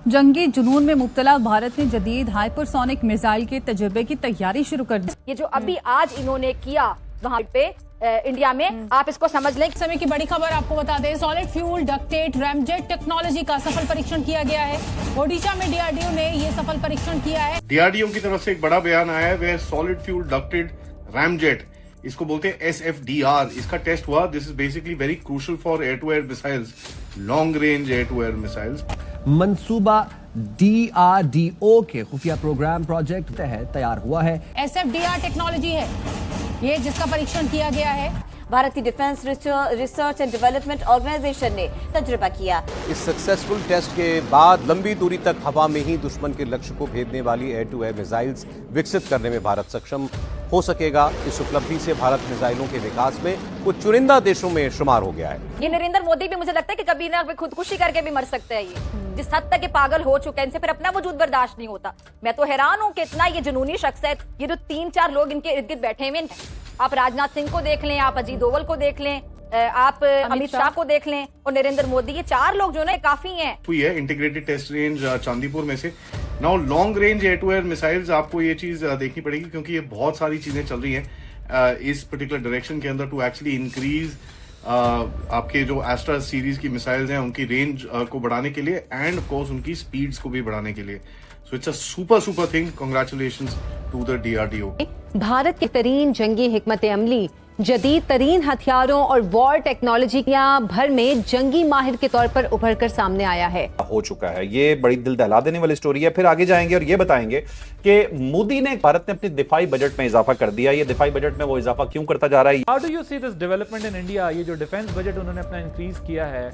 जंगी जुनून में मुब्तला भारत ने जदीद हाइपरसोनिक मिसाइल के तजर्बे की तैयारी शुरू कर दी। ये जो अभी आज इन्होंने किया वहाँ पे इंडिया में, आप इसको समझ लें। समय की बड़ी खबर आपको बता दें, सॉलिड फ्यूल डक्टेट रैमजेट टेक्नोलॉजी का सफल परीक्षण किया गया है। ओडिशा में डीआरडीओ ने ये सफल परीक्षण किया है। डीआरडीओ की तरफ से एक बड़ा बयान आया है, वह सॉलिड फ्यूल डक्टेड रैमजेट, इसको बोलते हैं SFDR, इसका टेस्ट हुआ। This is basically very crucial for air to air missiles, long range air to air missiles. मंसूबा DRDO के खुफिया प्रोग्राम प्रोजेक्ट तहत तैयार हुआ है। SFDR टेक्नोलॉजी है ये जिसका परीक्षण किया गया है। भारतीय defence research and development organisation ने तजुर्बा किया। इस सक्सेसफुल टेस्ट के बाद लंबी दूरी तक हवा में ही दुश्मन के लक्ष्य को भेदने वाली एयर टू एयर मिसाइल्स विकसित करने में भारत सक्षम हो सकेगा। इस उपलब्धि से भारत मिसाइलों के विकास में कुछ चुनिंदा देशों में शुमार हो गया है। ये नरेंद्र मोदी भी मुझे लगता है कि कभी ना खुदकुशी करके भी मर सकते हैं। ये जिस हद तक ये पागल हो चुके हैं, इनसे फिर अपना वजूद बर्दाश्त नहीं होता। मैं तो हैरान हूँ कि इतना ये जुनूनी शख्सियत, ये जो 3-4 लोग इनके इर्द गिर्द बैठे हुए हैं, आप राजनाथ सिंह को देख लें, आप अजीत डोवल को देख लें, आप अमित शाह को देख लें और नरेंद्र मोदी, ये 4 लोग जो ना काफी हैं। हुई है इंटीग्रेटेड टेस्ट रेंज चांदीपुर में से। Now long range air to air missiles, आपको ये चीज देखनी पड़ेगी क्योंकि ये बहुत सारी चीजें चल रही हैं इस पर्टिकुलर डायरेक्शन के अंदर टू एक्चुअली इंक्रीज आपके जो एस्ट्रा सीरीज की मिसाइल्स हैं उनकी रेंज को बढ़ाने के लिए एंड ऑफ कोर्स उनकी स्पीड्स को भी बढ़ाने के लिए। So it's a super thing. Congratulations to the DRDO। Bharat की तरीन जंगी हिकमत अमली, जदीद तरीन हथियारों और वॉर टेक्नोलॉजियां भर में जंगी माहिर के तौर पर उभर कर सामने आया है। हो चुका है। ये बड़ी दिल दहला देने वाली स्टोरी है। फिर आगे जाएंगे और ये बताएंगे कि मोदी ने, भारत ने अपने दिफाई बजट में इजाफा कर दिया। ये दिफाई बजट में वो इजाफा क्यों करता जा रहा है? How do you see this development in India? ये जो डिफेंस बजट उन्होंने अपना इंक्रीज किया है,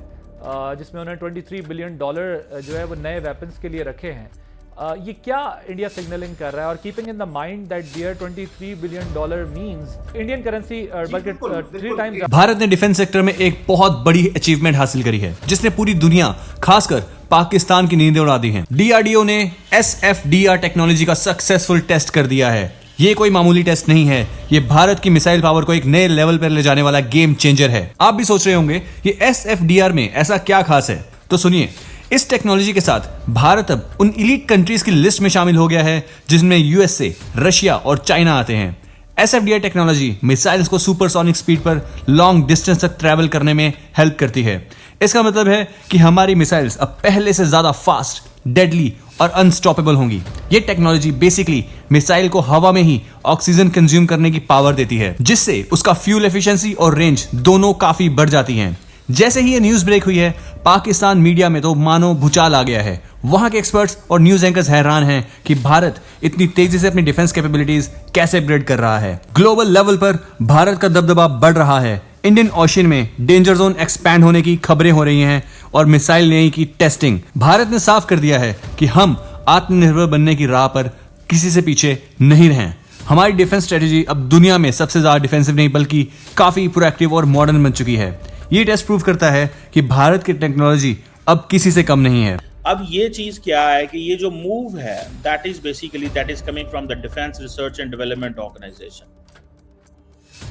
जिसमें उन्होंने $23 बिलियन जो है वो नए वेपन्स के लिए रखे हैं, ये क्या इंडिया सिग्नलिंग कर रहा है? और keeping in the mind that dear $23 billion means Indian currency budget 3 times. Bharat ने डिफेंस सेक्टर में एक बहुत बड़ी अचीवमेंट हासिल करी है जिसने पूरी दुनिया, खासकर पाकिस्तान की नींदें उड़ा दी हैं। DRDO ने SFDR टेक्नोलॉजी का सक्सेसफुल टेस्ट कर दिया है। ये कोई मामूली टेस्ट नहीं है, ये भारत की मिसाइल पावर को एक नए लेवल पर ले जाने वाला गेम चेंजर है। आप भी सोच रहे होंगे कि SFDR में ऐसा क्या खास है, तो सुनिए। इस टेक्नोलॉजी के साथ भारत अब उन इलीट कंट्रीज की लिस्ट में शामिल हो गया है जिसमें USA, रशिया और चाइना आते हैं। SFDR टेक्नोलॉजी मिसाइल्स को सुपरसोनिक स्पीड पर लॉन्ग डिस्टेंस तक ट्रैवल करने में हेल्प करती है। इसका मतलब है कि हमारी मिसाइल्स अब पहले से ज्यादा फास्ट, डेडली और अनस्टॉपेबल होंगी। ये टेक्नोलॉजी बेसिकली मिसाइल को हवा में ही ऑक्सीजन कंज्यूम करने की पावर देती है, जिससे उसका फ्यूल एफिशिएंसी और रेंज दोनों काफी बढ़ जाती हैं। जैसे ही ये न्यूज ब्रेक हुई है, पाकिस्तान मीडिया में तो मानो भूचाल आ गया है। वहां के एक्सपर्ट्स और न्यूज एंकर्स हैरान हैं कि भारत इतनी तेजी से अपनी डिफेंस कैपेबिलिटीज कैसे अपग्रेड कर रहा है। ग्लोबल लेवल पर भारत का दबदबा बढ़ रहा है। इंडियन ओशन में डेंजर जोन एक्सपैंड होने की खबरें हो रही हैं और मिसाइल लेने की टेस्टिंग। भारत ने साफ कर दिया है कि हम आत्मनिर्भर बनने की राह पर किसी से पीछे नहीं रहे। हमारी डिफेंस स्ट्रेटेजी अब दुनिया में सबसे ज्यादा डिफेंसिव नहीं बल्कि काफी प्रोएक्टिव और मॉडर्न बन चुकी है। ये टेस्ट प्रूव करता है कि भारत की टेक्नोलॉजी अब किसी से कम नहीं है। अब ये चीज क्या है कि ये जो मूव है that is coming from the defence research and development organisation.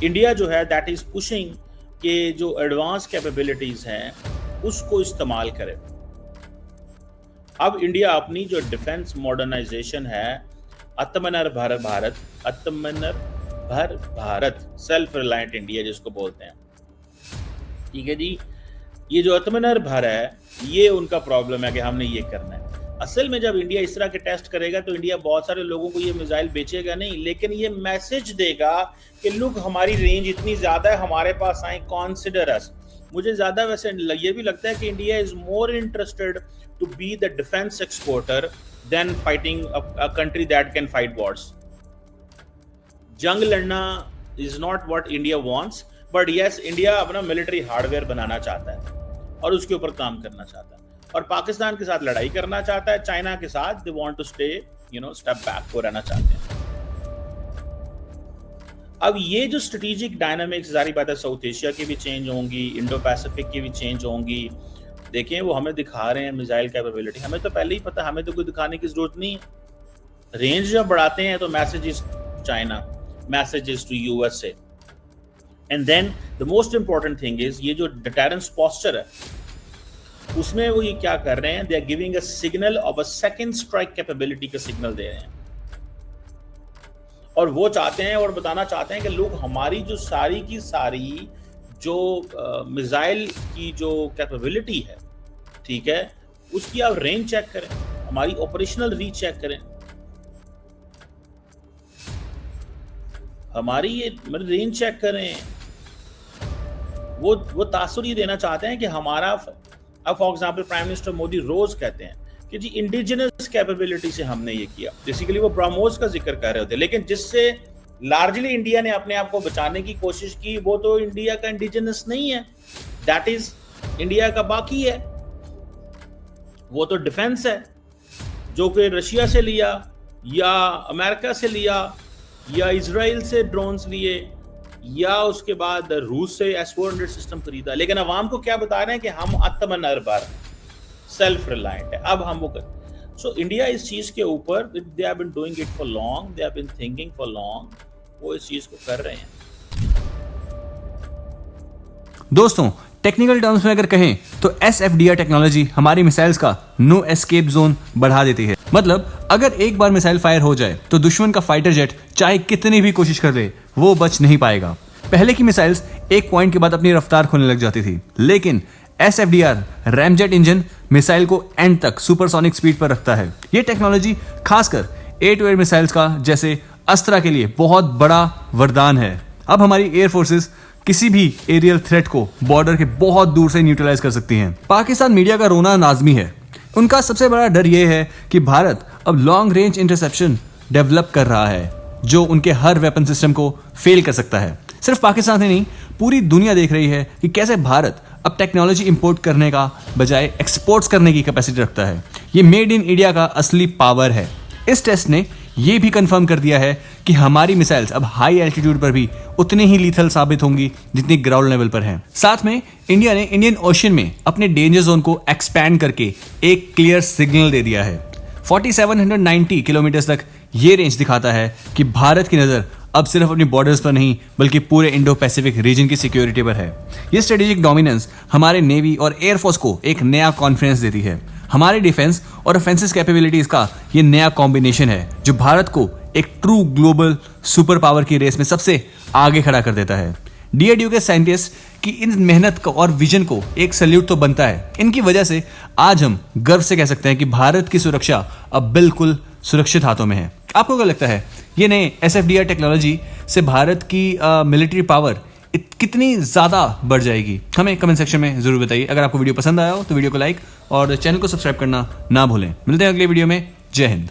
India जो है दैट इज पुशिंग के जो एडवांस कैपेबिलिटीज हैं उसको इस्तेमाल करे। अब इंडिया अपनी जो डिफेंस मॉडर्नाइजेशन है, आत्मनिर्भर भारत सेल्फ रिलायंट इंडिया जिसको बोलते हैं, ठीक है जी। ये जो आत्मनिर्भर है ये उनका प्रॉब्लम है कि हमने ये करना है। असल में जब इंडिया इस तरह के टेस्ट करेगा तो इंडिया बहुत सारे लोगों को ये मिसाइल बेचेगा नहीं, लेकिन ये मैसेज देगा कि लुक हमारी रेंज इतनी ज्यादा है, हमारे पास आए, कॉन्सिडर अस। मुझे ज्यादा वैसे ये भी लगता है कि India is more interested to be the defence exporter than fighting a country that can fight wars. जंग लड़ना is not what India wants, but yes India अपना मिलिट्री हार्डवेयर बनाना चाहता है और उसके ऊपर काम करना चाहता है और पाकिस्तान के साथ लड़ाई करना चाहता है, चाइना के साथ they want to stay step back को रहना चाहते हैं। अब ये जो स्ट्रेटेजिक डायनामिक्स, जारी बात है साउथ एशिया की भी चेंज होंगी, इंडो पैसिफिक की भी चेंज होंगी। देखें वो हमें दिखा रहे हैं मिसाइल कैपेबिलिटी, हमें तो पहले ही पता, हमें तो कोई दिखाने की जरूरत नहीं है। रेंज जब बढ़ाते हैं तो messages China, messages to USA, and then the most important thing is ये जो डिटरेंस पोस्चर है उसमें वो ये क्या कर रहे हैं, they are giving a signal of a second strike capability का सिग्नल दे रहे हैं, और वो चाहते हैं और बताना चाहते हैं कि लोग हमारी जो सारी की सारी जो मिसाइल की जो कैपेबिलिटी है, ठीक है, उसकी आप रेंज चेक करें, हमारी ऑपरेशनल रीच चेक करें, हमारी ये रेंज चेक करें। वो तासुर ये देना चाहते हैं कि हमारा, अब for example prime minister Modi रोज कहते हैं कि जी इंडिजिनस कैपेबिलिटी से हमने ये किया, बेसिकली वो ब्रह्मोस का जिक्र कर रहे होते, लेकिन जिससे लार्जली इंडिया ने अपने आप को बचाने की कोशिश की वो तो इंडिया का इंडिजिनस नहीं है, दैट इज इंडिया का बाकी है, वो तो डिफेंस है जो कि रशिया से लिया या अमेरिका से लिया या इजराइल से ड्रोन्स लिए या उसके बाद रूस से S-400 सिस्टम खरीदा, लेकिन अवाम को क्या बता रहे हैं कि हम आत्मनिर्भर, सेल्फ रिलायंट है। अब हम वो कर, सो इंडिया इस चीज के ऊपर, they have been doing it for long, they have been thinking for long, वो इस चीज को कर रहे हैं। दोस्तों, टेक्निकल टर्म्स में अगर कहें तो SFDR टेक्नोलॉजी हमारी मिसाइल्स का नो एस्केप जोन बढ़ा देती है। मतलब अगर एक बार मिसाइल फायर हो जाए तो दुश्मन का फाइटर जेट चाहे कितनी भी कोशिश कर ले वो बच नहीं पाएगा। पहले की मिसाइल्स एक पॉइंट के बाद अपनी रफ्तार खोने लग जाती थी, लेकिन SFDR रैमजेट इंजन मिसाइल को एंड तक सुपरसोनिक स्पीड पर रखता है। ये टेक्नोलॉजी खासकर एयर टू एयर मिसाइल्स का जैसे अस्त्रा के लिए बहुत बड़ा वरदान है। अब हमारी एयर फोर्सेस किसी भी एरियल थ्रेट को बॉर्डर के बहुत दूर से न्यूट्रलाइज कर सकती हैं। पाकिस्तान मीडिया का रोना नाजमी है। उनका सबसे बड़ा डर यह है कि भारत अब लॉन्ग रेंज इंटरसेप्शन डेवलप कर रहा है जो उनके हर वेपन सिस्टम को फेल कर सकता है। सिर्फ पाकिस्तान ही नहीं, पूरी दुनिया देख रही है कि कैसे भारत अब टेक्नोलॉजी इंपोर्ट करने का बजाय एक्सपोर्ट्स करने की कैपेसिटी रखता है। ये मेड इन इंडिया का असली पावर है। इस टेस्ट ने यह भी कंफर्म कर दिया है कि हमारी मिसाइल्स अब हाई एल्टीट्यूड पर भी उतनी ही लीथल साबित होंगी जितनी ग्राउंड लेवल पर हैं। साथ में इंडिया ने इंडियन ओशन में अपने डेंजर जोन को एक्सपैंड करके एक क्लियर सिग्नल दे दिया है। 4790 किलोमीटर तक ये रेंज दिखाता है कि भारत की नजर अब सिर्फ अपनी बॉर्डर्स पर नहीं बल्कि पूरे इंडो पैसिफिक रीजन की सिक्योरिटी पर है। ये स्ट्रेटेजिक डोमिनेंस हमारे नेवी और एयरफोर्स को एक नया कॉन्फिडेंस देती है। हमारे डिफेंस और ऑफेंसिव कैपेबिलिटीज का ये नया कॉम्बिनेशन है जो भारत को एक ट्रू ग्लोबल सुपर पावर की रेस में सबसे आगे खड़ा कर देता है। DRDO के साइंटिस्ट की इन मेहनत को और विजन को एक सैल्यूट तो बनता है। इनकी वजह से आज हम गर्व से कह सकते हैं कि भारत की सुरक्षा अब बिल्कुल सुरक्षित हाथों में है। आपको क्या लगता है, ये नए SFDR टेक्नोलॉजी से भारत की मिलिट्री पावर कितनी ज्यादा बढ़ जाएगी? हमें कमेंट सेक्शन में जरूर बताइए। अगर आपको वीडियो पसंद आया हो तो वीडियो को लाइक और चैनल को सब्सक्राइब करना ना भूलें। मिलते हैं अगले वीडियो में। जय हिंद।